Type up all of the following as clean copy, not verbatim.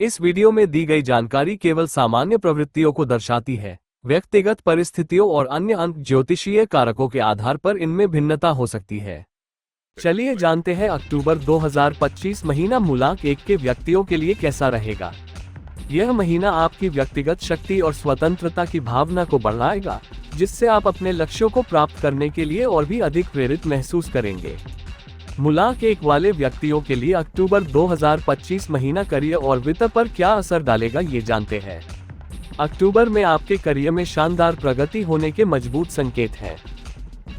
इस वीडियो में दी गई जानकारी केवल सामान्य प्रवृत्तियों को दर्शाती है। व्यक्तिगत परिस्थितियों और अन्य अंक ज्योतिषीय कारकों के आधार पर इनमें भिन्नता हो सकती है। चलिए जानते हैं अक्टूबर 2025 महीना मूलांक 1 के व्यक्तियों के लिए कैसा रहेगा। यह महीना आपकी व्यक्तिगत शक्ति और स्वतंत्रता की भावना को बढ़ाएगा, जिससे आप अपने लक्ष्यों को प्राप्त करने के लिए और भी अधिक प्रेरित महसूस करेंगे। मूलांक 1 वाले व्यक्तियों के लिए अक्टूबर 2025 महीना करियर और वित्त पर क्या असर डालेगा, ये जानते हैं। अक्टूबर में आपके करियर में शानदार प्रगति होने के मजबूत संकेत हैं।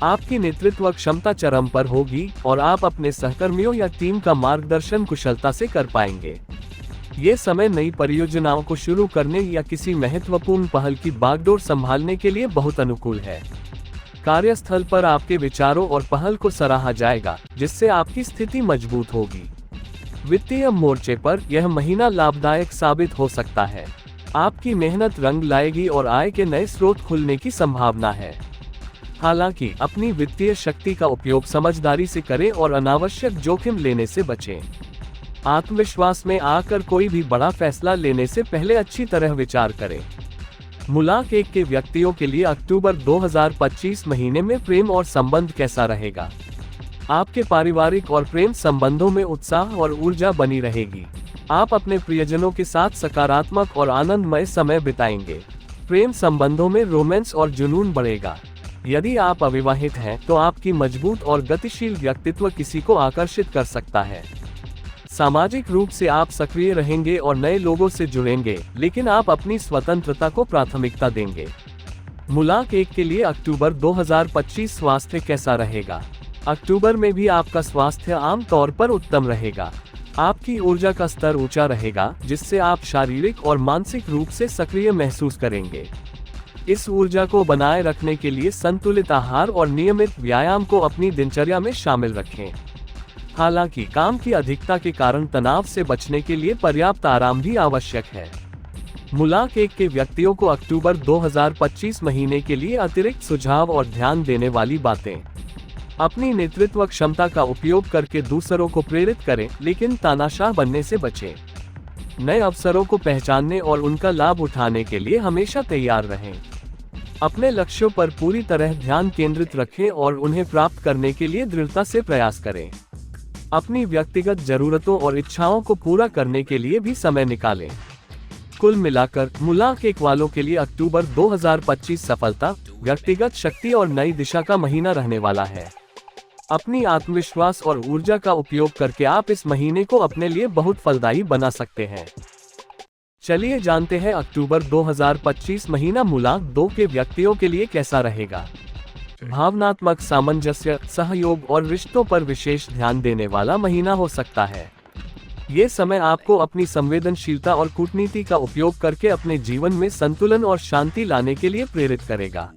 आपकी नेतृत्व क्षमता चरम पर होगी और आप अपने सहकर्मियों या टीम का मार्गदर्शन कुशलता से कर पाएंगे। ये समय नई परियोजनाओं को शुरू करने या किसी महत्वपूर्ण पहल की बागडोर संभालने के लिए बहुत अनुकूल है। कार्यस्थल पर आपके विचारों और पहल को सराहा जाएगा, जिससे आपकी स्थिति मजबूत होगी। वित्तीय मोर्चे पर यह महीना लाभदायक साबित हो सकता है। आपकी मेहनत रंग लाएगी और आय के नए स्रोत खुलने की संभावना है। हालांकि अपनी वित्तीय शक्ति का उपयोग समझदारी से करें और अनावश्यक जोखिम लेने से बचें। आत्मविश्वास में आकर कोई भी बड़ा फैसला लेने से पहले अच्छी तरह विचार करें। मूलांक 1 के व्यक्तियों के लिए अक्टूबर 2025 महीने में प्रेम और संबंध कैसा रहेगा। आपके पारिवारिक और प्रेम संबंधों में उत्साह और ऊर्जा बनी रहेगी। आप अपने प्रियजनों के साथ सकारात्मक और आनंदमय समय बिताएंगे। प्रेम संबंधों में रोमांस और जुनून बढ़ेगा। यदि आप अविवाहित हैं, तो आपकी मजबूत और गतिशील व्यक्तित्व किसी को आकर्षित कर सकता है। सामाजिक रूप से आप सक्रिय रहेंगे और नए लोगों से जुड़ेंगे, लेकिन आप अपनी स्वतंत्रता को प्राथमिकता देंगे। मूलांक 1 के लिए अक्टूबर 2025 स्वास्थ्य कैसा रहेगा। अक्टूबर में भी आपका स्वास्थ्य आम तौर पर उत्तम रहेगा। आपकी ऊर्जा का स्तर ऊंचा रहेगा, जिससे आप शारीरिक और मानसिक रूप से सक्रिय महसूस करेंगे। इस ऊर्जा को बनाए रखने के लिए संतुलित आहार और नियमित व्यायाम को अपनी दिनचर्या में शामिल रखें। हालांकि काम की अधिकता के कारण तनाव से बचने के लिए पर्याप्त आराम भी आवश्यक है। मूलांक 1 के व्यक्तियों को अक्टूबर 2025 महीने के लिए अतिरिक्त सुझाव और ध्यान देने वाली बातें। अपनी नेतृत्व क्षमता का उपयोग करके दूसरों को प्रेरित करें, लेकिन तानाशाह बनने से बचें। नए अवसरों को पहचानने और उनका लाभ उठाने के लिए हमेशा तैयार रहें। अपने लक्ष्यों पर पूरी तरह ध्यान केंद्रित रखें और उन्हें प्राप्त करने के लिए दृढ़ता से प्रयास करें। अपनी व्यक्तिगत जरूरतों और इच्छाओं को पूरा करने के लिए भी समय निकालें। कुल मिलाकर मूलांक 1 वालों के लिए अक्टूबर 2025 सफलता, व्यक्तिगत शक्ति और नई दिशा का महीना रहने वाला है। अपनी आत्मविश्वास और ऊर्जा का उपयोग करके आप इस महीने को अपने लिए बहुत फलदायी बना सकते हैं। चलिए जानते हैं अक्टूबर 2025 महीना मूलांक 2 के व्यक्तियों के लिए कैसा रहेगा। भावनात्मक सामंजस्य, सहयोग और रिश्तों पर विशेष ध्यान देने वाला महीना हो सकता है। ये समय आपको अपनी संवेदनशीलता और कूटनीति का उपयोग करके अपने जीवन में संतुलन और शांति लाने के लिए प्रेरित करेगा।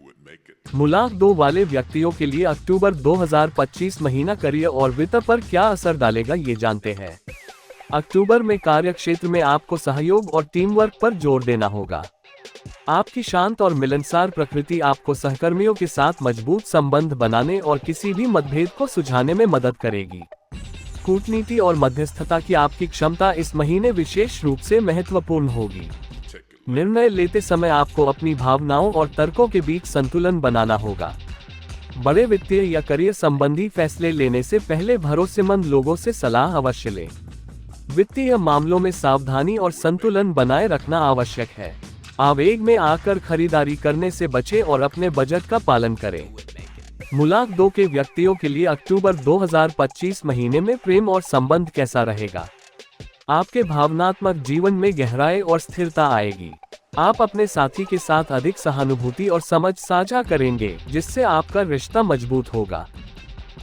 मूलांक 2 वाले व्यक्तियों के लिए अक्टूबर 2025 महीना करियर और वित्त पर क्या असर डालेगा, ये जानते हैं। अक्टूबर में कार्य क्षेत्र में आपको सहयोग और टीम वर्क पर जोर देना होगा। आपकी शांत और मिलनसार प्रकृति आपको सहकर्मियों के साथ मजबूत संबंध बनाने और किसी भी मतभेद को सुलझाने में मदद करेगी। कूटनीति और मध्यस्थता की आपकी क्षमता इस महीने विशेष रूप से महत्वपूर्ण होगी। निर्णय लेते समय आपको अपनी भावनाओं और तर्कों के बीच संतुलन बनाना होगा। बड़े वित्तीय या करियर संबंधी फैसले लेने से पहले भरोसेमंद लोगों से सलाह अवश्य लें। वित्तीय मामलों में सावधानी और संतुलन बनाए रखना आवश्यक है। आवेग में आकर खरीदारी करने से बचें और अपने बजट का पालन करें। मूलांक 2 के व्यक्तियों के लिए अक्टूबर 2025 महीने में प्रेम और संबंध कैसा रहेगा। आपके भावनात्मक जीवन में गहराई और स्थिरता आएगी। आप अपने साथी के साथ अधिक सहानुभूति और समझ साझा करेंगे, जिससे आपका रिश्ता मजबूत होगा।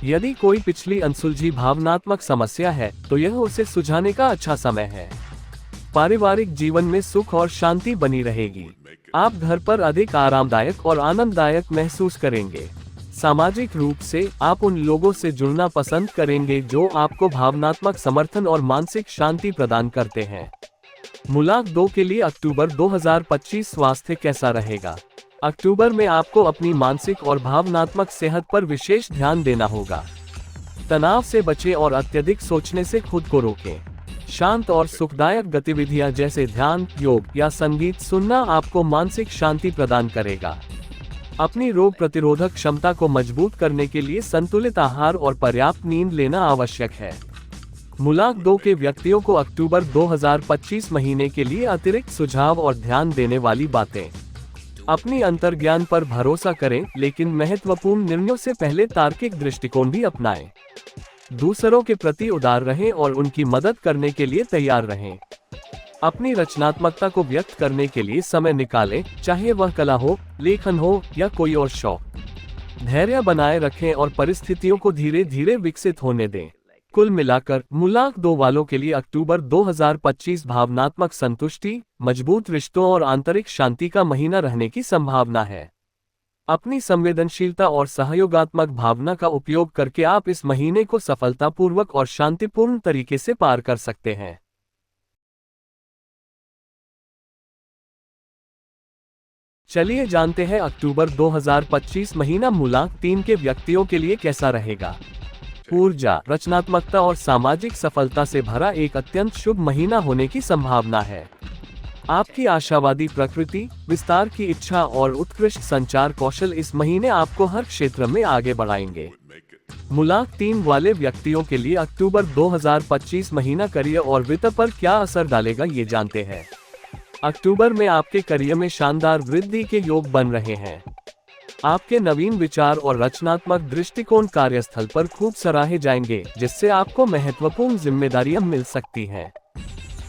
यदि कोई पिछली अनसुलझी भावनात्मक समस्या है, तो यह उसे सुलझाने का अच्छा समय है। पारिवारिक जीवन में सुख और शांति बनी रहेगी। आप घर पर अधिक आरामदायक और आनंददायक महसूस करेंगे। सामाजिक रूप से आप उन लोगों से जुड़ना पसंद करेंगे जो आपको भावनात्मक समर्थन और मानसिक शांति प्रदान करते हैं। मूलांक 2 के लिए अक्टूबर 2025 स्वास्थ्य कैसा रहेगा। अक्टूबर में आपको अपनी मानसिक और भावनात्मक सेहत पर विशेष ध्यान देना होगा। तनाव से बचें और अत्यधिक सोचने से खुद को रोकें। शांत और सुखदायक गतिविधियां जैसे ध्यान, योग या संगीत सुनना आपको मानसिक शांति प्रदान करेगा। अपनी रोग प्रतिरोधक क्षमता को मजबूत करने के लिए संतुलित आहार और पर्याप्त नींद लेना आवश्यक है। मूलांक 2 के व्यक्तियों को अक्टूबर 2025 महीने के लिए अतिरिक्त सुझाव और ध्यान देने वाली बातें। अपनी अंतर्ज्ञान पर भरोसा करें, लेकिन महत्वपूर्ण निर्णयों से पहले तार्किक दृष्टिकोण भी अपनाएं। दूसरों के प्रति उदार रहें और उनकी मदद करने के लिए तैयार रहें। अपनी रचनात्मकता को व्यक्त करने के लिए समय निकालें, चाहे वह कला हो, लेखन हो या कोई और शौक। धैर्य बनाए रखें और परिस्थितियों को धीरे धीरे विकसित होने दें। कुल मिलाकर मूलांक 2 वालों के लिए अक्टूबर 2025 भावनात्मक संतुष्टि, मजबूत रिश्तों और आंतरिक शांति का महीना रहने की संभावना है। अपनी संवेदनशीलता और सहयोगात्मक भावना का उपयोग करके आप इस महीने को सफलतापूर्वक और शांतिपूर्ण तरीके से पार कर सकते हैं। चलिए जानते हैं अक्टूबर 2025 महीना मूलांक 3 के व्यक्तियों के लिए कैसा रहेगा। ऊर्जा, रचनात्मकता और सामाजिक सफलता से भरा एक अत्यंत शुभ महीना होने की संभावना है। आपकी आशावादी प्रकृति, विस्तार की इच्छा और उत्कृष्ट संचार कौशल इस महीने आपको हर क्षेत्र में आगे बढ़ाएंगे। मूलांक 3 वाले व्यक्तियों के लिए अक्टूबर 2025 महीना करियर और वित्त पर क्या असर डालेगा, ये जानते हैं। अक्टूबर में आपके करियर में शानदार वृद्धि के योग बन रहे हैं। आपके नवीन विचार और रचनात्मक दृष्टिकोण कार्यस्थल पर खूब सराहे जाएंगे, जिससे आपको महत्वपूर्ण जिम्मेदारियां मिल सकती हैं।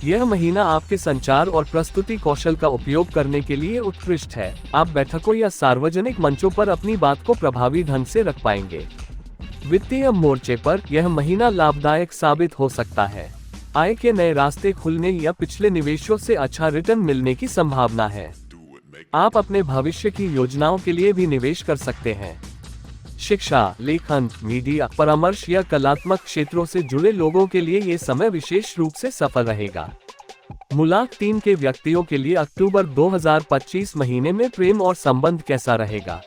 यह महीना आपके संचार और प्रस्तुति कौशल का उपयोग करने के लिए उत्कृष्ट है। आप बैठकों या सार्वजनिक मंचों पर अपनी बात को प्रभावी ढंग से रख पाएंगे। वित्तीय मोर्चे पर यह महीना लाभदायक साबित हो सकता है। आय के नए रास्ते खुलने या पिछले निवेशों से अच्छा रिटर्न मिलने की संभावना है। आप अपने भविष्य की योजनाओं के लिए भी निवेश कर सकते हैं। शिक्षा, लेखन, मीडिया, परामर्श या कलात्मक क्षेत्रों से जुड़े लोगों के लिए ये समय विशेष रूप से सफल रहेगा। मूलांक 3 के व्यक्तियों के लिए अक्टूबर 2025 महीने में प्रेम और संबंध कैसा रहेगा।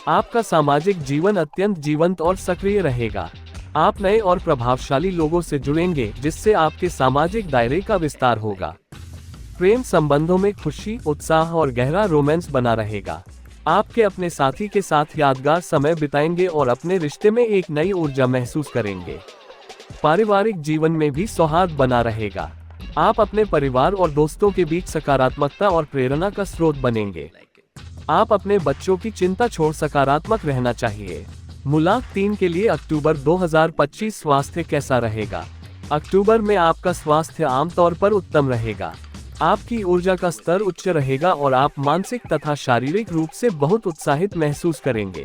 आपका सामाजिक जीवन अत्यंत जीवंत और सक्रिय रहेगा। आप नए और प्रभावशाली लोगों से जुड़ेंगे, जिससे आपके सामाजिक दायरे का विस्तार होगा। प्रेम संबंधों में खुशी, उत्साह और गहरा रोमांस बना रहेगा। आपके अपने साथी के साथ यादगार समय बिताएंगे और अपने रिश्ते में एक नई ऊर्जा महसूस करेंगे। पारिवारिक जीवन में भी सौहार्द बना रहेगा। आप अपने परिवार और दोस्तों के बीच सकारात्मकता और प्रेरणा का स्रोत बनेंगे। आप अपने बच्चों की चिंता छोड़ सकारात्मक रहना चाहिए। मूलांक 3 के लिए अक्टूबर 2025 स्वास्थ्य कैसा रहेगा। अक्टूबर में आपका स्वास्थ्य आमतौर पर उत्तम रहेगा। आपकी ऊर्जा का स्तर उच्च रहेगा और आप मानसिक तथा शारीरिक रूप से बहुत उत्साहित महसूस करेंगे।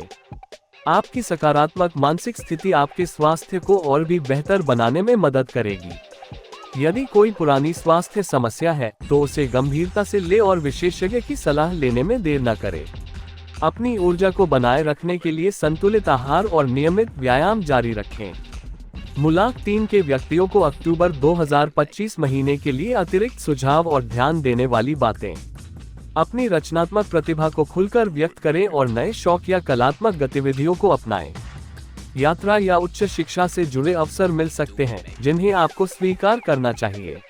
आपकी सकारात्मक मानसिक स्थिति आपके स्वास्थ्य को और भी बेहतर बनाने में मदद करेगी। यदि कोई पुरानी स्वास्थ्य समस्या है तो उसे गंभीरता से ले और विशेषज्ञ की सलाह लेने में देर न करें। अपनी ऊर्जा को बनाए रखने के लिए संतुलित आहार और नियमित व्यायाम जारी रखें। मूलांक 3 के व्यक्तियों को अक्टूबर 2025 महीने के लिए अतिरिक्त सुझाव और ध्यान देने वाली बातें। अपनी रचनात्मक प्रतिभा को खुलकर व्यक्त करें और नए शौक या कलात्मक गतिविधियों को अपनाएं। यात्रा या उच्च शिक्षा से जुड़े अवसर मिल सकते हैं, जिन्हें आपको स्वीकार करना चाहिए।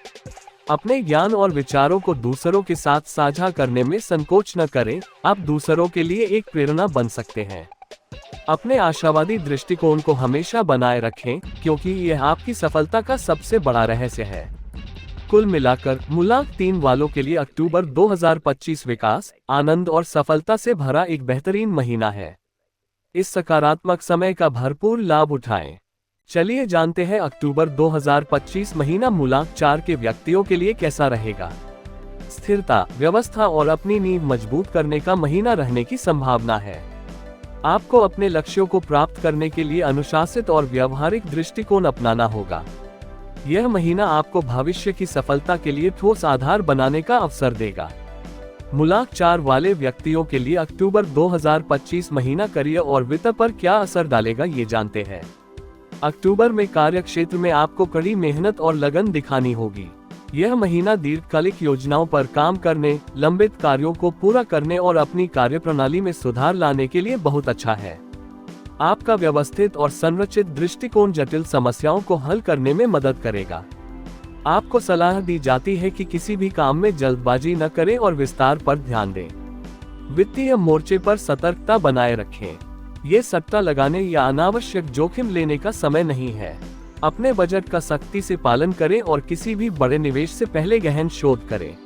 अपने ज्ञान और विचारों को दूसरों के साथ साझा करने में संकोच न करें। आप दूसरों के लिए एक प्रेरणा बन सकते हैं। अपने आशावादी दृष्टिकोण को हमेशा बनाए रखें, क्योंकि यह आपकी सफलता का सबसे बड़ा रहस्य है। कुल मिलाकर मूलांक 3 वालों के लिए अक्टूबर 2025 विकास, आनंद और सफलता से भरा एक बेहतरीन महीना है। इस सकारात्मक समय का भरपूर लाभ उठाएं। चलिए जानते हैं अक्टूबर 2025 महीना मूलांक 4 के व्यक्तियों के लिए कैसा रहेगा। स्थिरता, व्यवस्था और अपनी नींव मजबूत करने का महीना रहने की संभावना है। आपको अपने लक्ष्यों को प्राप्त करने के लिए अनुशासित और व्यावहारिक दृष्टिकोण अपनाना होगा। यह महीना आपको भविष्य की सफलता के लिए ठोस आधार बनाने का अवसर देगा। मूलांक 4 वाले व्यक्तियों के लिए अक्टूबर 2025 महीना करियर और वित्त पर क्या असर डालेगा, ये जानते हैं। अक्टूबर में कार्य क्षेत्र में आपको कड़ी मेहनत और लगन दिखानी होगी। यह महीना दीर्घकालिक योजनाओं पर काम करने, लंबित कार्यों को पूरा करने और अपनी कार्यप्रणाली में सुधार लाने के लिए बहुत अच्छा है। आपका व्यवस्थित और संरचित दृष्टिकोण जटिल समस्याओं को हल करने में मदद करेगा। आपको सलाह दी जाती है कि किसी भी काम में जल्दबाजी न करें और विस्तार पर ध्यान दें। वित्तीय मोर्चे पर सतर्कता बनाए रखें। ये सट्टा लगाने या अनावश्यक जोखिम लेने का समय नहीं है। अपने बजट का सख्ती से पालन करें और किसी भी बड़े निवेश से पहले गहन शोध करें।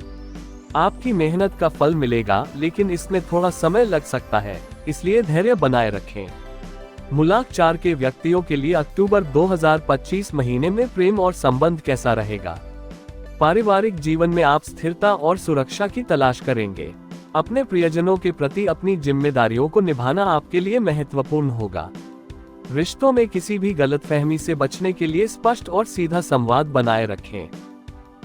आपकी मेहनत का फल मिलेगा, लेकिन इसमें थोड़ा समय लग सकता है, इसलिए धैर्य बनाए रखें। मूलांक 4 के व्यक्तियों के लिए अक्टूबर 2025 महीने में प्रेम और संबंध कैसा रहेगा। पारिवारिक जीवन में आप स्थिरता और सुरक्षा की तलाश करेंगे। अपने प्रियजनों के प्रति अपनी जिम्मेदारियों को निभाना आपके लिए महत्वपूर्ण होगा। रिश्तों में किसी भी गलतफहमी से बचने के लिए स्पष्ट और सीधा संवाद बनाए रखें।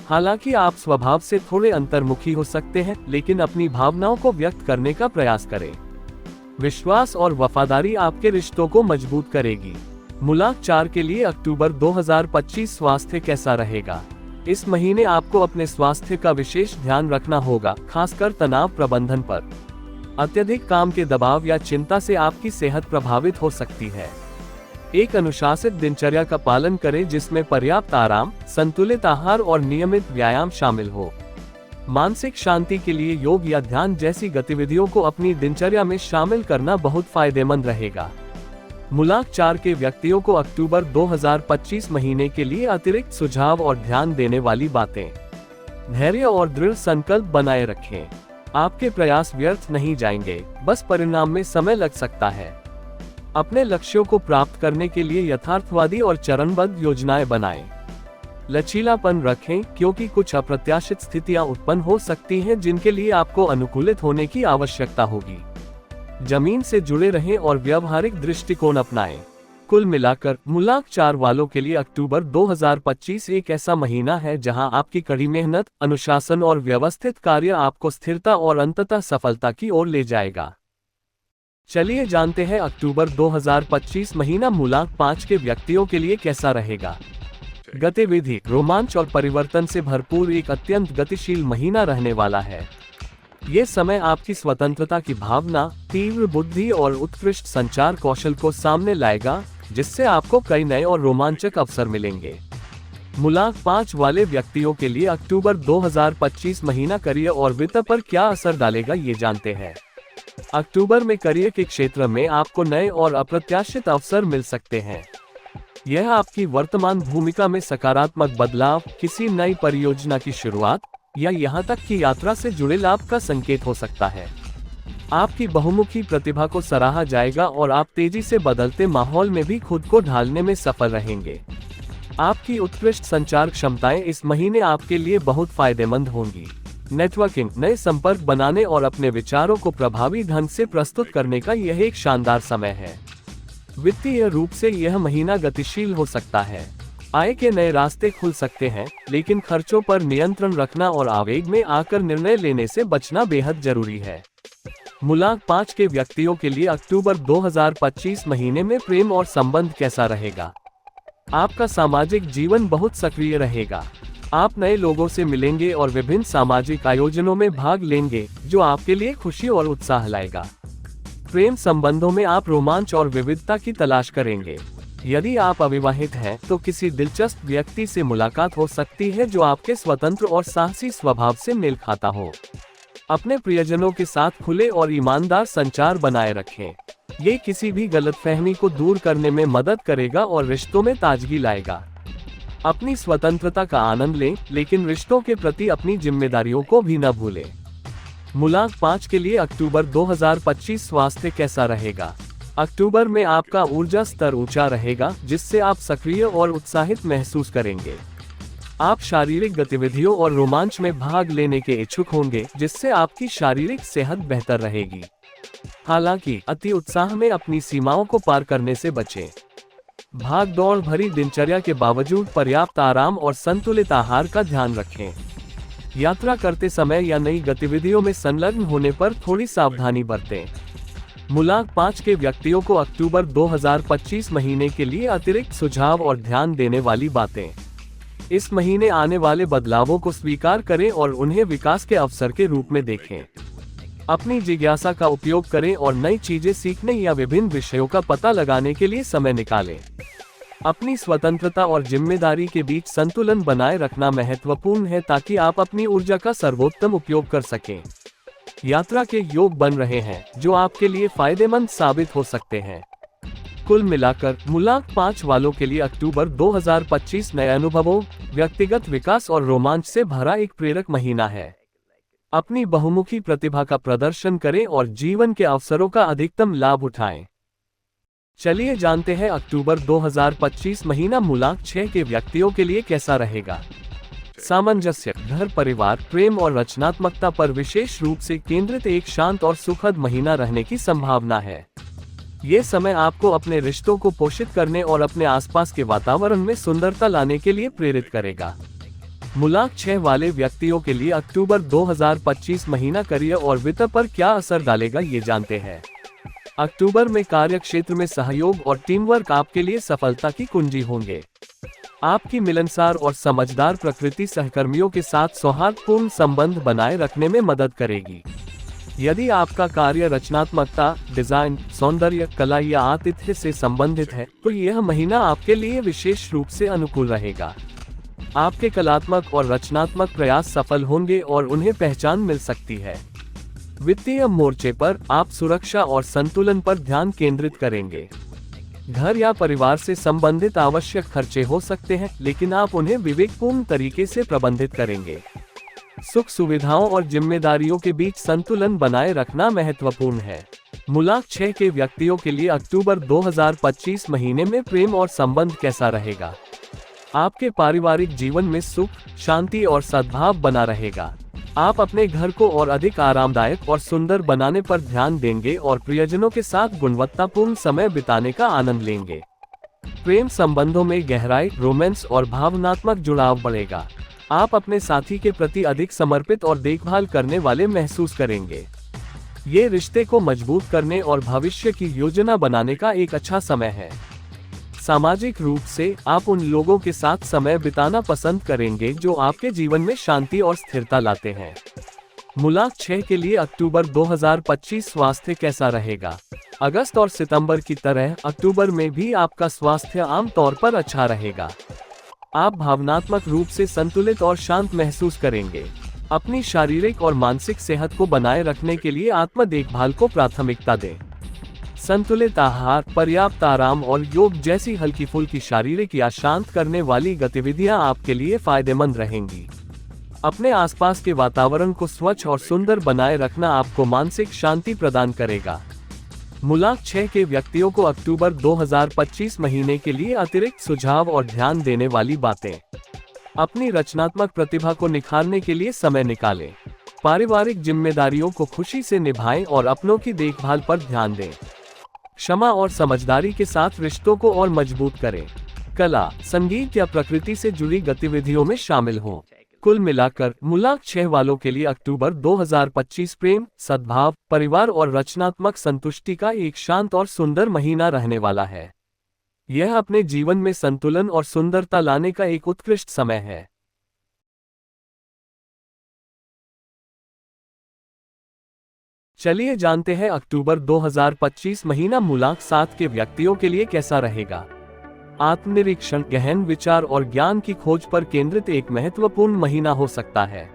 हालांकि आप स्वभाव से थोड़े अंतर्मुखी हो सकते हैं, लेकिन अपनी भावनाओं को व्यक्त करने का प्रयास करें। विश्वास और वफादारी आपके रिश्तों को मजबूत करेगी। मूलांक 4 के लिए अक्टूबर 2025 स्वास्थ्य कैसा रहेगा। इस महीने आपको अपने स्वास्थ्य का विशेष ध्यान रखना होगा, खासकर तनाव प्रबंधन पर। अत्यधिक काम के दबाव या चिंता से आपकी सेहत प्रभावित हो सकती है। एक अनुशासित दिनचर्या का पालन करें, जिसमें पर्याप्त आराम, संतुलित आहार और नियमित व्यायाम शामिल हो। मानसिक शांति के लिए योग या ध्यान जैसी गतिविधियों को अपनी दिनचर्या में शामिल करना बहुत फायदेमंद रहेगा। मूलांक 4 के व्यक्तियों को अक्टूबर 2025 महीने के लिए अतिरिक्त सुझाव और ध्यान देने वाली बातें। धैर्य और दृढ़ संकल्प बनाए रखें। आपके प्रयास व्यर्थ नहीं जाएंगे, बस परिणाम में समय लग सकता है। अपने लक्ष्यों को प्राप्त करने के लिए यथार्थवादी और चरणबद्ध योजनाएं बनाएं। लचीलापन रखें, क्योंकि कुछ अप्रत्याशित स्थितियां उत्पन्न हो सकती हैं जिनके लिए आपको अनुकूलित होने की आवश्यकता होगी। जमीन से जुड़े रहें और व्यावहारिक दृष्टिकोण अपनाएं। कुल मिलाकर मूलांक 4 वालों के लिए अक्टूबर 2025 एक ऐसा महीना है जहां आपकी कड़ी मेहनत, अनुशासन और व्यवस्थित कार्य आपको स्थिरता और अंततः सफलता की ओर ले जाएगा। चलिए जानते हैं अक्टूबर 2025 महीना मूलांक 5 के व्यक्तियों के लिए कैसा रहेगा। गतिविधि, रोमांच और परिवर्तन से भरपूर एक अत्यंत गतिशील महीना रहने वाला है। ये समय आपकी स्वतंत्रता की भावना, तीव्र बुद्धि और उत्कृष्ट संचार कौशल को सामने लाएगा, जिससे आपको कई नए और रोमांचक अवसर मिलेंगे। मूलांक 5 वाले व्यक्तियों के लिए अक्टूबर 2025 महीना करियर और वित्त पर क्या असर डालेगा, ये जानते हैं। अक्टूबर में करियर के क्षेत्र में आपको नए और अप्रत्याशित अवसर मिल सकते हैं। यह आपकी वर्तमान भूमिका में सकारात्मक बदलाव, किसी नई परियोजना की शुरुआत या यहाँ तक कि यात्रा से जुड़े लाभ का संकेत हो सकता है। आपकी बहुमुखी प्रतिभा को सराहा जाएगा और आप तेजी से बदलते माहौल में भी खुद को ढालने में सफल रहेंगे। आपकी उत्कृष्ट संचार क्षमताएं इस महीने आपके लिए बहुत फायदेमंद होंगी। नेटवर्किंग, नए संपर्क बनाने और अपने विचारों को प्रभावी ढंग से प्रस्तुत करने का यह एक शानदार समय है। वित्तीय रूप से यह महीना गतिशील हो सकता है। आय के नए रास्ते खुल सकते हैं, लेकिन खर्चों पर नियंत्रण रखना और आवेग में आकर निर्णय लेने से बचना बेहद जरूरी है। मूलांक 5 के व्यक्तियों के लिए अक्टूबर 2025 महीने में प्रेम और संबंध कैसा रहेगा। आपका सामाजिक जीवन बहुत सक्रिय रहेगा। आप नए लोगों से मिलेंगे और विभिन्न सामाजिक आयोजनों में भाग लेंगे, जो आपके लिए खुशी और उत्साह लाएगा। प्रेम संबंधों में आप रोमांच और विविधता की तलाश करेंगे। यदि आप अविवाहित हैं, तो किसी दिलचस्प व्यक्ति से मुलाकात हो सकती है जो आपके स्वतंत्र और साहसी स्वभाव से मेल खाता हो। अपने प्रियजनों के साथ खुले और ईमानदार संचार बनाए रखें। ये किसी भी गलतफहमी को दूर करने में मदद करेगा और रिश्तों में ताजगी लाएगा। अपनी स्वतंत्रता का आनंद लें, लेकिन रिश्तों के प्रति अपनी जिम्मेदारियों को भी न भूलें। मूलांक 5 के लिए अक्टूबर 2025 स्वास्थ्य कैसा रहेगा। अक्टूबर में आपका ऊर्जा स्तर ऊंचा रहेगा, जिससे आप सक्रिय और उत्साहित महसूस करेंगे। आप शारीरिक गतिविधियों और रोमांच में भाग लेने के इच्छुक होंगे, जिससे आपकी शारीरिक सेहत बेहतर रहेगी। हालांकि अति उत्साह में अपनी सीमाओं को पार करने से बचें। भाग दौड़ भरी दिनचर्या के बावजूद पर्याप्त आराम और संतुलित आहार का ध्यान रखें। यात्रा करते समय या नई गतिविधियों में संलग्न होने पर थोड़ी सावधानी बरतें। मूलांक 5 के व्यक्तियों को अक्टूबर 2025 महीने के लिए अतिरिक्त सुझाव और ध्यान देने वाली बातें। इस महीने आने वाले बदलावों को स्वीकार करें और उन्हें विकास के अवसर के रूप में देखें। अपनी जिज्ञासा का उपयोग करें और नई चीजें सीखने या विभिन्न विषयों का पता लगाने के लिए समय निकालें। अपनी स्वतंत्रता और जिम्मेदारी के बीच संतुलन बनाए रखना महत्वपूर्ण है ताकि आप अपनी ऊर्जा का सर्वोत्तम उपयोग कर सकें। यात्रा के योग बन रहे हैं जो आपके लिए फायदेमंद साबित हो सकते हैं। कुल मिलाकर मूलांक 5 वालों के लिए अक्टूबर 2025 नए अनुभवों, व्यक्तिगत विकास और रोमांच से भरा एक प्रेरक महीना है। अपनी बहुमुखी प्रतिभा का प्रदर्शन करें और जीवन के अवसरों का अधिकतम लाभ उठाएं। चलिए जानते हैं अक्टूबर 2025 महीना मूलांक 6 के व्यक्तियों के लिए कैसा रहेगा। सामंजस्य, घर परिवार, प्रेम और रचनात्मकता पर विशेष रूप से केंद्रित एक शांत और सुखद महीना रहने की संभावना है। ये समय आपको अपने रिश्तों को पोषित करने और अपने आसपास के वातावरण में सुंदरता लाने के लिए प्रेरित करेगा। मूलांक 6 वाले व्यक्तियों के लिए अक्टूबर 2025 महीना करियर और वित्त पर क्या असर डालेगा ये जानते हैं। अक्टूबर में कार्य क्षेत्र में सहयोग और टीम वर्क आपके लिए सफलता की कुंजी होंगे। आपकी मिलनसार और समझदार प्रकृति सहकर्मियों के साथ सौहार्दपूर्ण संबंध बनाए रखने में मदद करेगी। यदि आपका कार्य रचनात्मकता, डिजाइन, सौंदर्य, कला या आतिथ्य से संबंधित है तो यह महीना आपके लिए विशेष रूप से अनुकूल रहेगा। आपके कलात्मक और रचनात्मक प्रयास सफल होंगे और उन्हें पहचान मिल सकती है। वित्तीय मोर्चे पर आप सुरक्षा और संतुलन पर ध्यान केंद्रित करेंगे। घर या परिवार से संबंधित आवश्यक खर्चे हो सकते हैं, लेकिन आप उन्हें विवेकपूर्ण तरीके से प्रबंधित करेंगे। सुख सुविधाओं और जिम्मेदारियों के बीच संतुलन बनाए रखना महत्वपूर्ण है। मूलांक 6 के व्यक्तियों के लिए अक्टूबर 2025 महीने में प्रेम और संबंध कैसा रहेगा। आपके पारिवारिक जीवन में सुख, शांति और सद्भाव बना रहेगा। आप अपने घर को और अधिक आरामदायक और सुंदर बनाने पर ध्यान देंगे और प्रियजनों के साथ गुणवत्तापूर्ण समय बिताने का आनंद लेंगे। प्रेम संबंधों में गहराई, रोमांस और भावनात्मक जुड़ाव बढ़ेगा। आप अपने साथी के प्रति अधिक समर्पित और देखभाल करने वाले महसूस करेंगे। ये रिश्ते को मजबूत करने और भविष्य की योजना बनाने का एक अच्छा समय है। सामाजिक रूप से आप उन लोगों के साथ समय बिताना पसंद करेंगे जो आपके जीवन में शांति और स्थिरता लाते हैं। मूलांक 6 के लिए अक्टूबर 2025 स्वास्थ्य कैसा रहेगा। अगस्त और सितंबर की तरह अक्टूबर में भी आपका स्वास्थ्य आमतौर पर अच्छा रहेगा। आप भावनात्मक रूप से संतुलित और शांत महसूस करेंगे। अपनी शारीरिक और मानसिक सेहत को बनाए रखने के लिए आत्म देखभाल को प्राथमिकता दें। संतुलित आहार, पर्याप्त आराम और योग जैसी हल्की फुल्की शारीरिक या शांत करने वाली गतिविधियां आपके लिए फायदेमंद रहेंगी। अपने आसपास के वातावरण को स्वच्छ और सुंदर बनाए रखना आपको मानसिक शांति प्रदान करेगा। मूलांक 6 के व्यक्तियों को अक्टूबर 2025 महीने के लिए अतिरिक्त सुझाव और ध्यान देने वाली बातें। अपनी रचनात्मक प्रतिभा को निखारने के लिए समय निकालें। पारिवारिक जिम्मेदारियों को खुशी से निभाएं और अपनों की देखभाल पर ध्यान दें। क्षमा और समझदारी के साथ रिश्तों को और मजबूत करें। कला, संगीत या प्रकृति से जुड़ी गतिविधियों में शामिल हों। कुल मिलाकर मूलांक 6 वालों के लिए अक्टूबर 2025 प्रेम, सद्भाव, परिवार और रचनात्मक संतुष्टि का एक शांत और सुंदर महीना रहने वाला है। यह अपने जीवन में संतुलन और सुंदरता लाने का एक उत्कृष्ट समय है। चलिए जानते हैं अक्टूबर 2025 महीना मूलांक 7 के व्यक्तियों के लिए कैसा रहेगा। आत्मनिरीक्षण, गहन विचार और ज्ञान की खोज पर केंद्रित एक महत्वपूर्ण महीना हो सकता है।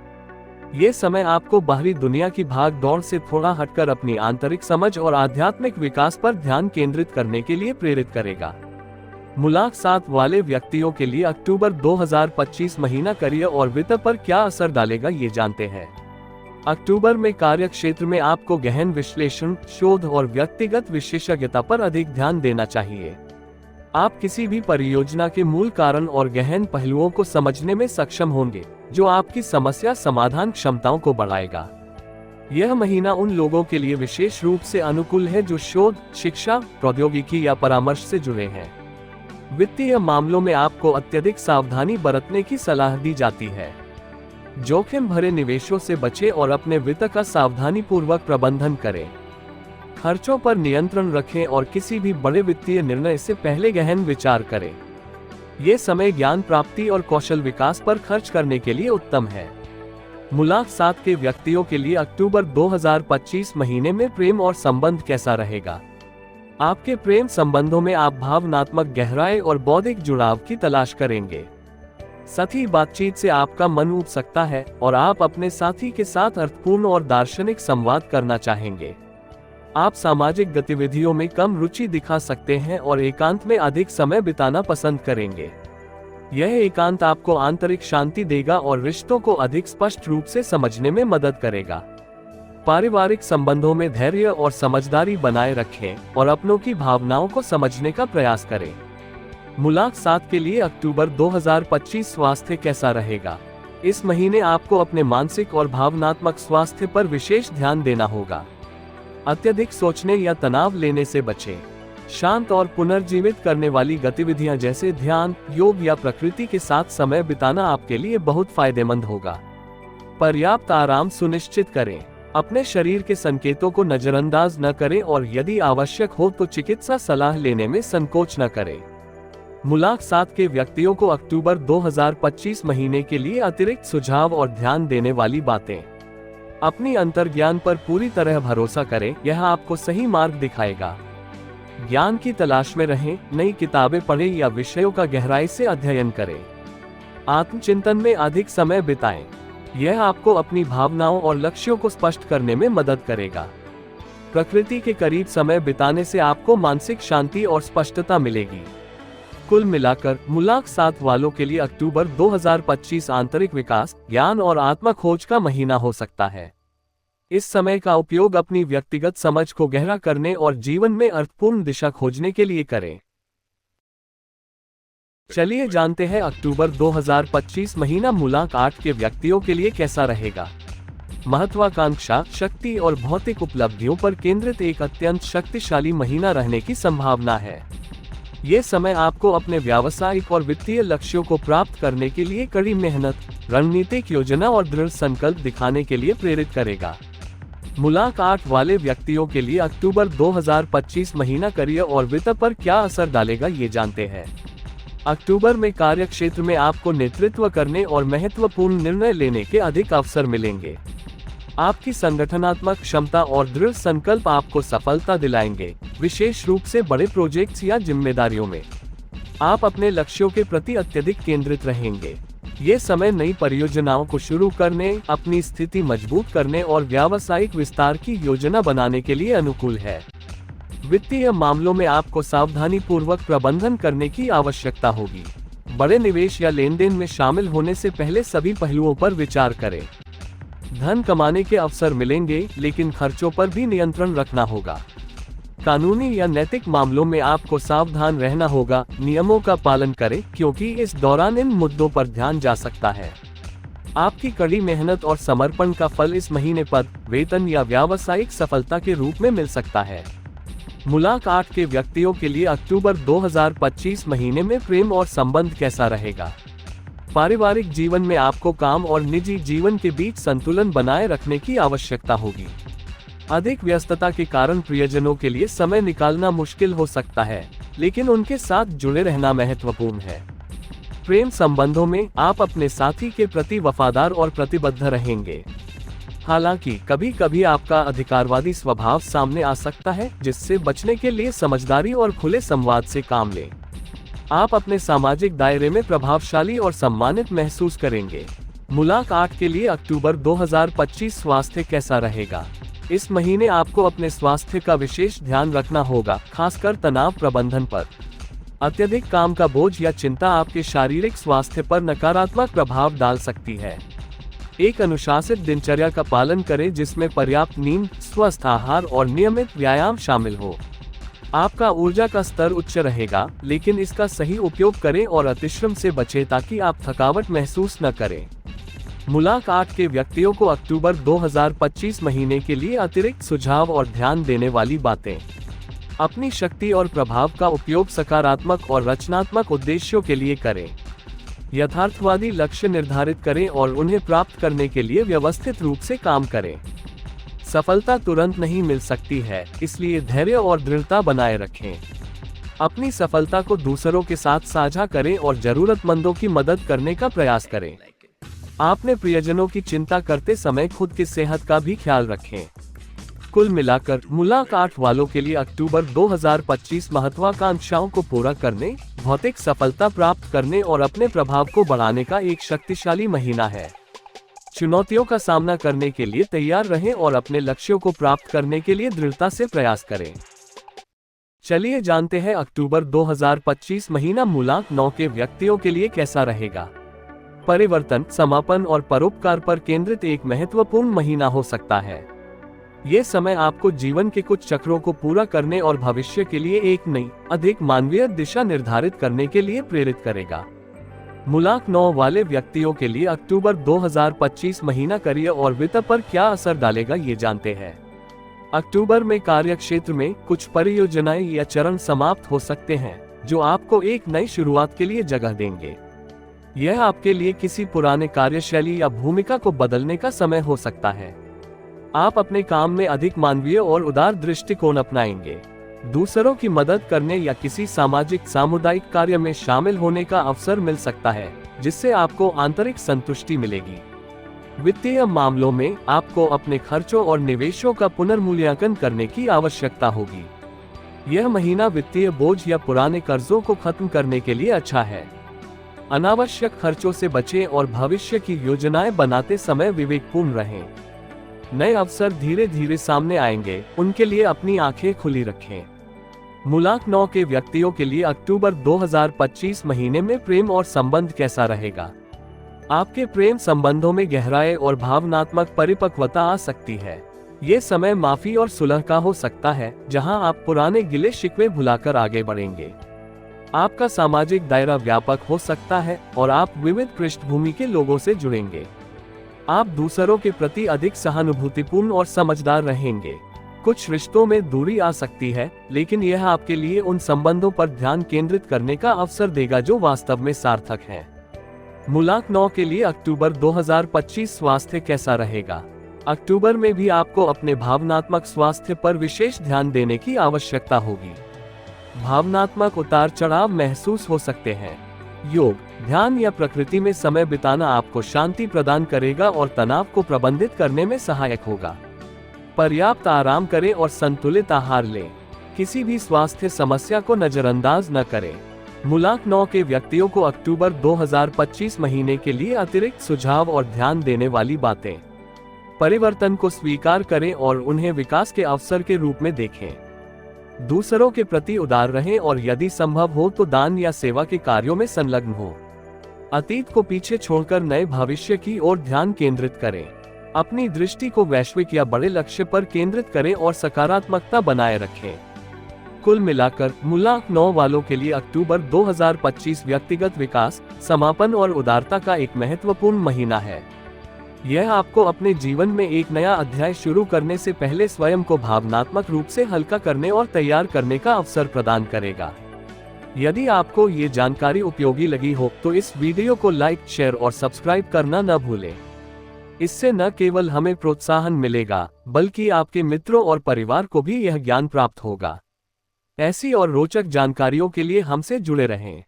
ये समय आपको बाहरी दुनिया की भाग दौड़ से थोड़ा हटकर अपनी आंतरिक समझ और आध्यात्मिक विकास पर ध्यान केंद्रित करने के लिए प्रेरित करेगा। मूलांक 7 वाले व्यक्तियों के लिए अक्टूबर 2025 महीना करियर और वित्त पर क्या असर डालेगा ये जानते हैं। अक्टूबर में कार्य क्षेत्र में आपको गहन विश्लेषण, शोध और व्यक्तिगत विशेषज्ञता पर अधिक ध्यान देना चाहिए। आप किसी भी परियोजना के मूल कारण और गहन पहलुओं को समझने में सक्षम होंगे, जो आपकी समस्या समाधान क्षमताओं को बढ़ाएगा। यह महीना उन लोगों के लिए विशेष रूप से अनुकूल है जो शोध, शिक्षा, प्रौद्योगिकी या परामर्श से जुड़े हैं। वित्तीय मामलों में आपको अत्यधिक सावधानी बरतने की सलाह दी जाती है। जोखिम भरे निवेशों से बचें और अपने वित्त का सावधानीपूर्वक प्रबंधन करें। खर्चों पर नियंत्रण रखें और किसी भी बड़े वित्तीय निर्णय से पहले गहन विचार करें। ये समय ज्ञान प्राप्ति और कौशल विकास पर खर्च करने के लिए उत्तम है। मूलांक 7 के व्यक्तियों के लिए अक्टूबर 2025 महीने में प्रेम और संबंध कैसा रहेगा। आपके प्रेम संबंधों में आप भावनात्मक गहराई और बौद्धिक जुड़ाव की तलाश करेंगे। साथी बातचीत से आपका मन ऊब सकता है और आप अपने साथी के साथ अर्थपूर्ण और दार्शनिक संवाद करना चाहेंगे। आप सामाजिक गतिविधियों में कम रुचि दिखा सकते हैं और एकांत में अधिक समय बिताना पसंद करेंगे। यह एकांत आपको आंतरिक शांति देगा और रिश्तों को अधिक स्पष्ट रूप से समझने में मदद करेगा। पारिवारिक संबंधों में धैर्य और समझदारी बनाए रखें और अपनों की भावनाओं को समझने का प्रयास करें। मुलाकात के लिए अक्टूबर 2025 स्वास्थ्य कैसा रहेगा? इस महीने आपको अपने मानसिक और भावनात्मक स्वास्थ्य पर विशेष ध्यान देना होगा। अत्यधिक सोचने या तनाव लेने से बचें। शांत और पुनर्जीवित करने वाली गतिविधियां जैसे ध्यान, योग या प्रकृति के साथ समय बिताना आपके लिए बहुत फायदेमंद होगा। पर्याप्त आराम सुनिश्चित करें। अपने शरीर के संकेतों को नजरअंदाज न करें और यदि आवश्यक हो तो चिकित्सा सलाह लेने में संकोच न करें। मुलाकात के व्यक्तियों को अक्टूबर 2025 महीने के लिए अतिरिक्त सुझाव और ध्यान देने वाली बातें। अपनी अंतर्ज्ञान पर पूरी तरह भरोसा करें, यह आपको सही मार्ग दिखाएगा। ज्ञान की तलाश में रहें, नई किताबें पढ़ें या विषयों का गहराई से अध्ययन करें। आत्मचिंतन में अधिक समय बिताएं। यह आपको अपनी भावनाओं और लक्ष्यों को स्पष्ट करने में मदद करेगा। प्रकृति के करीब समय बिताने से आपको मानसिक शांति और स्पष्टता मिलेगी। कुल मिलाकर मुलाकात वालों के लिए अक्टूबर 2025 आंतरिक विकास, ज्ञान और आत्म खोज का महीना हो सकता है। इस समय का उपयोग अपनी व्यक्तिगत समझ को गहरा करने और जीवन में अर्थपूर्ण दिशा खोजने के लिए करें। चलिए जानते हैं अक्टूबर 2025 महीना मुलाकात के व्यक्तियों के लिए कैसा रहेगा। महत्वाकांक्षा, शक्ति और भौतिक उपलब्धियों पर केंद्रित एक अत्यंत शक्तिशाली महीना रहने की संभावना है। ये समय आपको अपने व्यावसायिक और वित्तीय लक्ष्यों को प्राप्त करने के लिए कड़ी मेहनत, रणनीतिक योजना और दृढ़ संकल्प दिखाने के लिए प्रेरित करेगा। मुलाकात वाले व्यक्तियों के लिए अक्टूबर 2025 महीना करियर और वित्त पर क्या असर डालेगा, ये जानते हैं। अक्टूबर में कार्य क्षेत्र में आपको नेतृत्व करने और महत्वपूर्ण निर्णय लेने के अधिक अवसर मिलेंगे। आपकी संगठनात्मक क्षमता और दृढ़ संकल्प आपको सफलता दिलाएंगे, विशेष रूप से बड़े प्रोजेक्ट्स या जिम्मेदारियों में। आप अपने लक्ष्यों के प्रति अत्यधिक केंद्रित रहेंगे। ये समय नई परियोजनाओं को शुरू करने, अपनी स्थिति मजबूत करने और व्यावसायिक विस्तार की योजना बनाने के लिए अनुकूल है। वित्तीय मामलों में आपको सावधानी पूर्वक प्रबंधन करने की आवश्यकता होगी। बड़े निवेश या लेनदेन में शामिल होने से पहले सभी पहलुओं पर विचार करें। धन कमाने के अवसर मिलेंगे, लेकिन खर्चों पर भी नियंत्रण रखना होगा। कानूनी या नैतिक मामलों में आपको सावधान रहना होगा। नियमों का पालन करें, क्योंकि इस दौरान इन मुद्दों पर ध्यान जा सकता है। आपकी कड़ी मेहनत और समर्पण का फल इस महीने पद, वेतन या व्यावसायिक सफलता के रूप में मिल सकता है। मुलाकात के व्यक्तियों के लिए अक्टूबर 2025 महीने में प्रेम और संबंध कैसा रहेगा। पारिवारिक जीवन में आपको काम और निजी जीवन के बीच संतुलन बनाए रखने की आवश्यकता होगी। अधिक व्यस्तता के कारण प्रियजनों के लिए समय निकालना मुश्किल हो सकता है, लेकिन उनके साथ जुड़े रहना महत्वपूर्ण है। प्रेम संबंधों में आप अपने साथी के प्रति वफादार और प्रतिबद्ध रहेंगे। हालांकि कभी कभी आपका अधिकारवादी स्वभाव सामने आ सकता है, जिससे बचने के लिए समझदारी और खुले संवाद से काम लें। आप अपने सामाजिक दायरे में प्रभावशाली और सम्मानित महसूस करेंगे। मुलाकात के लिए अक्टूबर 2025 स्वास्थ्य कैसा रहेगा। इस महीने आपको अपने स्वास्थ्य का विशेष ध्यान रखना होगा, खासकर तनाव प्रबंधन पर। अत्यधिक काम का बोझ या चिंता आपके शारीरिक स्वास्थ्य पर नकारात्मक प्रभाव डाल सकती है। एक अनुशासित दिनचर्या का पालन करें, जिसमें पर्याप्त नींद, स्वस्थ आहार और नियमित व्यायाम शामिल हो। आपका ऊर्जा का स्तर उच्च रहेगा, लेकिन इसका सही उपयोग करें और अतिश्रम से बचें ताकि आप थकावट महसूस न करें। मुलाकात के व्यक्तियों को अक्टूबर 2025 महीने के लिए अतिरिक्त सुझाव और ध्यान देने वाली बातें। अपनी शक्ति और प्रभाव का उपयोग सकारात्मक और रचनात्मक उद्देश्यों के लिए करें। यथार्थवादी लक्ष्य निर्धारित करें और उन्हें प्राप्त करने के लिए व्यवस्थित रूप से काम करें। सफलता तुरंत नहीं मिल सकती है, इसलिए धैर्य और दृढ़ता बनाए रखें। अपनी सफलता को दूसरों के साथ साझा करें और जरूरतमंदों की मदद करने का प्रयास करें। आपने प्रियजनों की चिंता करते समय खुद की सेहत का भी ख्याल रखें। कुल मिलाकर मूलांक 8 वालों के लिए अक्टूबर 2025 महत्वाकांक्षाओं को पूरा करने, भौतिक सफलता प्राप्त करने और अपने प्रभाव को बढ़ाने का एक शक्तिशाली महीना है। चुनौतियों का सामना करने के लिए तैयार रहें और अपने लक्ष्यों को प्राप्त करने के लिए दृढ़ता से प्रयास करें। चलिए जानते हैं अक्टूबर 2025 महीना मूलांक 9 के व्यक्तियों के लिए कैसा रहेगा। परिवर्तन, समापन और परोपकार पर केंद्रित एक महत्वपूर्ण महीना हो सकता है। ये समय आपको जीवन के कुछ चक्रों को पूरा करने और भविष्य के लिए एक नई, अधिक मानवीय दिशा निर्धारित करने के लिए प्रेरित करेगा। मूलांक 9 वाले व्यक्तियों के लिए अक्टूबर 2025 महीना करियर और वित्त पर क्या असर डालेगा, ये जानते हैं। अक्टूबर में कार्य क्षेत्र में कुछ परियोजनाएं या चरण समाप्त हो सकते हैं, जो आपको एक नई शुरुआत के लिए जगह देंगे। यह आपके लिए किसी पुराने कार्यशैली या भूमिका को बदलने का समय हो सकता है। आप अपने काम में अधिक मानवीय और उदार दृष्टिकोण अपनाएंगे। दूसरों की मदद करने या किसी सामाजिक सामुदायिक कार्य में शामिल होने का अवसर मिल सकता है, जिससे आपको आंतरिक संतुष्टि मिलेगी। वित्तीय मामलों में आपको अपने खर्चों और निवेशों का पुनर्मूल्यांकन करने की आवश्यकता होगी। यह महीना वित्तीय बोझ या पुराने कर्जों को खत्म करने के लिए अच्छा है। अनावश्यक खर्चों से बचें और भविष्य की योजनाएं बनाते समय विवेकपूर्ण रहें। नए अवसर धीरे धीरे सामने आएंगे, उनके लिए अपनी आंखें खुली रखें। मूलांक 9 के व्यक्तियों के लिए अक्टूबर 2025 महीने में प्रेम और संबंध कैसा रहेगा। आपके प्रेम संबंधों में गहराई और भावनात्मक परिपक्वता आ सकती है। ये समय माफी और सुलह का हो सकता है, जहां आप पुराने गिले शिकवे भुलाकर आगे बढ़ेंगे। आपका सामाजिक दायरा व्यापक हो सकता है और आप विविध पृष्ठभूमि के लोगों से जुड़ेंगे। आप दूसरों के प्रति अधिक सहानुभूतिपूर्ण और समझदार रहेंगे। कुछ रिश्तों में दूरी आ सकती है, लेकिन यह आपके लिए उन संबंधों पर ध्यान केंद्रित करने का अवसर देगा जो वास्तव में सार्थक हैं। मूलांक 9 के लिए अक्टूबर 2025 स्वास्थ्य कैसा रहेगा। अक्टूबर में भी आपको अपने भावनात्मक स्वास्थ्य पर विशेष ध्यान देने की आवश्यकता होगी। भावनात्मक उतार चढ़ाव महसूस हो सकते हैं। योग, ध्यान या प्रकृति में समय बिताना आपको शांति प्रदान करेगा और तनाव को प्रबंधित करने में सहायक होगा। पर्याप्त आराम करें और संतुलित आहार लें। किसी भी स्वास्थ्य समस्या को नजरअंदाज न करें। मूलांक 9 के व्यक्तियों को अक्टूबर 2025 महीने के लिए अतिरिक्त सुझाव और ध्यान देने वाली बातें। परिवर्तन को स्वीकार करें और उन्हें विकास के अवसर के रूप में देखें। दूसरों के प्रति उदार रहें और यदि संभव हो तो दान या सेवा के कार्यों में संलग्न हो। अतीत को पीछे छोड़कर नए भविष्य की ओर ध्यान केंद्रित करें। अपनी दृष्टि को वैश्विक या बड़े लक्ष्य पर केंद्रित करें और सकारात्मकता बनाए रखें। कुल मिलाकर मूलांक 9 वालों के लिए अक्टूबर 2025 व्यक्तिगत विकास, समापन और उदारता का एक महत्वपूर्ण महीना है। यह आपको अपने जीवन में एक नया अध्याय शुरू करने से पहले स्वयं को भावनात्मक रूप से हल्का करने और तैयार करने का अवसर प्रदान करेगा। यदि आपको ये जानकारी उपयोगी लगी हो तो इस वीडियो को लाइक, शेयर और सब्सक्राइब करना न भूलें। इससे न केवल हमें प्रोत्साहन मिलेगा, बल्कि आपके मित्रों और परिवार को भी यह ज्ञान प्राप्त होगा। ऐसी और रोचक जानकारियों के लिए हमसे जुड़े रहें।